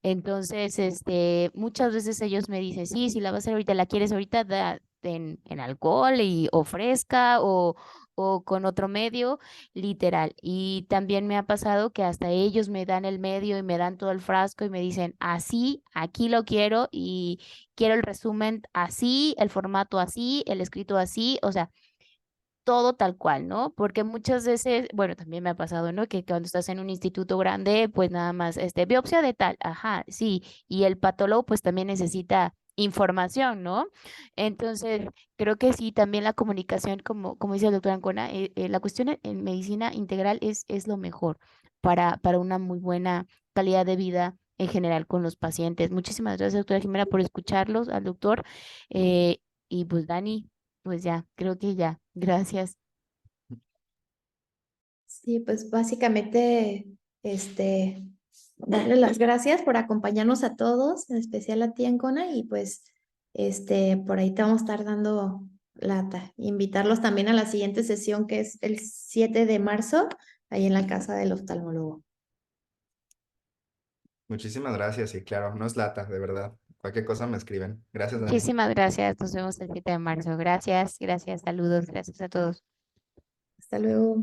Entonces, muchas veces ellos me dicen, sí, si la vas a hacer ahorita, la quieres ahorita, en alcohol o fresca o con otro medio, literal. Y también me ha pasado que hasta ellos me dan el medio y me dan todo el frasco y me dicen, así, aquí lo quiero y quiero el resumen así, el formato así, el escrito así, o sea, todo tal cual, ¿no? Porque muchas veces, bueno, también me ha pasado, ¿no? Que cuando estás en un instituto grande, pues nada más, biopsia de tal, ajá, sí, y el patólogo pues también necesita información, ¿no? Entonces, creo que sí, también la comunicación, como dice el doctor Ancona, la cuestión en medicina integral es lo mejor para una muy buena calidad de vida en general con los pacientes. Muchísimas gracias, doctora Jimena, por escucharlos, al doctor. Y pues Dani, pues ya, creo que ya. Gracias. Sí, pues básicamente, darle las gracias por acompañarnos a todos, en especial a ti, Ancona, y pues, por ahí te vamos a estar dando lata. Invitarlos también a la siguiente sesión, que es el 7 de marzo, ahí en la casa del oftalmólogo. Muchísimas gracias y claro, no es lata, de verdad. Cualquier cosa me escriben. Gracias, Dani. Muchísimas gracias. Nos vemos el 7 de marzo. Gracias, gracias, saludos, gracias a todos. Hasta luego.